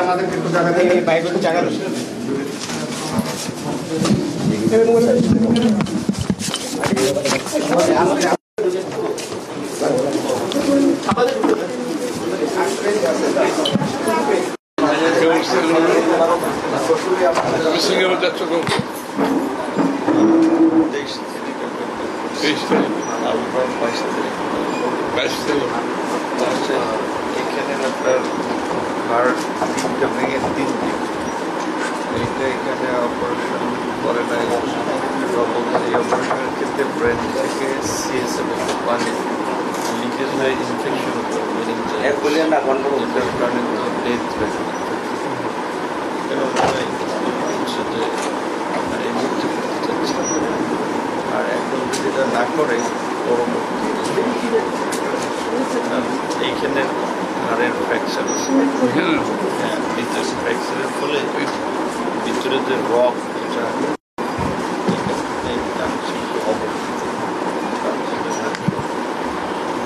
আমাদেরকে একটু জায়গা দিয়ে বাইরে একটু জায়গা সিঙ্গাপুর যাচ্ছ কখন? 23 তারিখ 22 তারিখ এখানে আপনার হার্ট তিনটা ভেঙে 3 দিন এইটা এখানে অপারেশন করে নাই এই অপারেশনের ক্ষেত্রে ব্রেন থেকে সিএসএফ পানি লিকেজ হয়ে ইনফেকশন এটার কারণে ডেথ হচ্ছে যে আপনার এই মুহূর্তে করতে চাচ্ছি আর এখন যদি এটা না করে পরবর্তী এইখানে হাড়ের ফ্র্যাকচার আছে হ্যাঁ ভিতরে ফ্র্যাকচারের ফলে ভিতরে যে রক এটা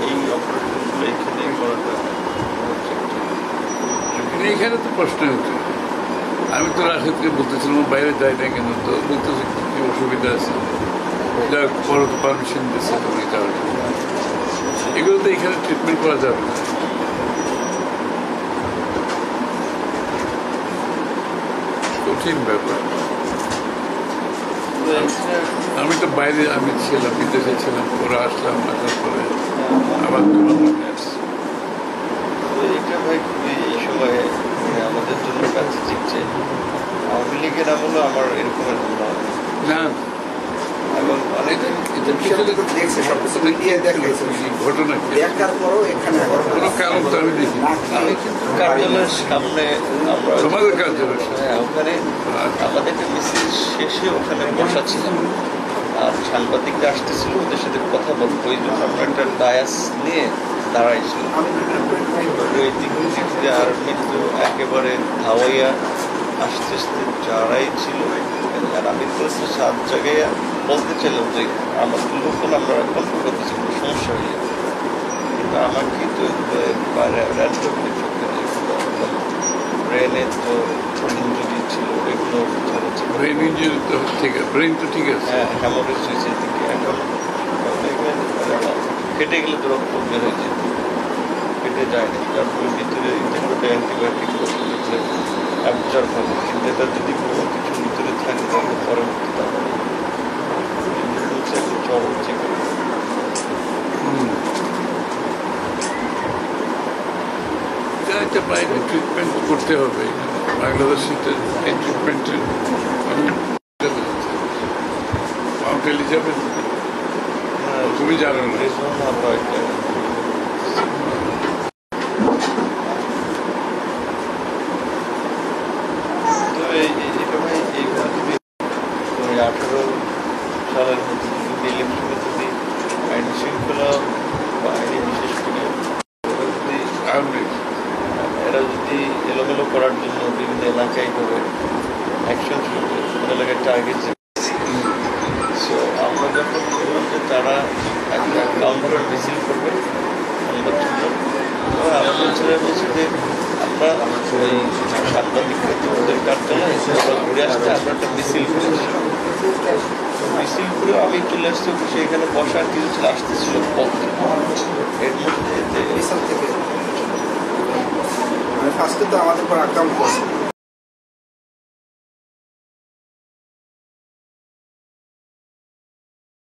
এই অপারেশনগুলো এখানেই করাটা এইখানে তো প্রশ্ন হচ্ছে আমি তো রাশেদকে বলতেছিলাম বাইরে যাই না কেন তো বলতেছি কি অসুবিধা আছে যা বড় তো পারমিশন দিচ্ছে তুমি যাওয়ার জন্য এগুলো তো এখানে ট্রিটমেন্ট করা যাবে না কঠিন ব্যাপার আমি তো বাইরে আমি ছিলাম বিদেশে ছিলাম পরে আসলাম আসার পরে আবার এইটা ভাই খুবই এই সময়ে আমাদের জন্য কাছে শিখছে আওয়ামী লীগের আমলে আমার এরকম না এবং ঘটনা কোনো কারণ তো আমি দেখি আমি কিন্তু কার্যালয়ের সামনে আমরা তোমাদের কার্যালয় ওখানে আমাদের একটা মিছিল শেষে ওখানে বসা ছিলাম আর সাংবাদিকরা আসতেছিল ওদের সাথে কথা বলবো ওই জন্য আমরা একটা ডায়াস নিয়ে দাঁড়াইছিল ওই দিক থেকে আর কিন্তু একেবারে ধাওয়াইয়া আস্তে আস্তে যারাই ছিল আর আমি তো 7 জায়গায় বলতে চাইলাম যে আমার লোকজন আমরা কল্পনা করতেছি কোনো সমস্যা হয়ে যাবে কিন্তু আমার কিন্তু ব্রেনে তো ইঞ্জুরি ছিল এগুলো ব্রেন ইঞ্জুরি তো ঠিক আছে ব্রেন তো ঠিক আছে হ্যাঁ হ্যামোরেজ হয়েছে এদিকে এখন কেটে গেলে তো রক্ত বের হয়ে যেত কেটে যায়নি তারপরে ভিতরে অ্যান্টিবায়োটিক অ্যাবজর্ব হবে কিন্তু এটা যদি কোনো কিছু ভিতরে থাকে তাহলে পরবর্তীতে জ্বর হচ্ছে একটা বাইরে ট্রিটমেন্ট করতে হবে বাংলাদেশে এই ট্রিটমেন্টের মাউন্ট এলিজাবেথ তুমি জানো না তবে 18 সালের মধ্যে যদি ইলেকশনে যদি আইন শৃঙ্খলা বা আইনে বিশেষ করে এরা যদি এলোমেলো করার জন্য বিভিন্ন এলাকায় করে অ্যাকশন শুরু করে কোন এলাকায় টার্গেট সো আমরা যখন বললাম যে তারা একটা কাউন্টার মিছিল করবে নির্বাচন আমাদের ছেলে বলছে যে আমরা ওই সাংবাদিকদের কার্যালয়ে ঘুরে আসতে আমরা একটা মিছিল করেছি মিছিল করে আমি চলে আসতে বসে এখানে বসার কিছু ছিল আসতেছিল পথে এর মধ্যে ফার্স্টে তো আমাদের উপর আক্রমণ করছে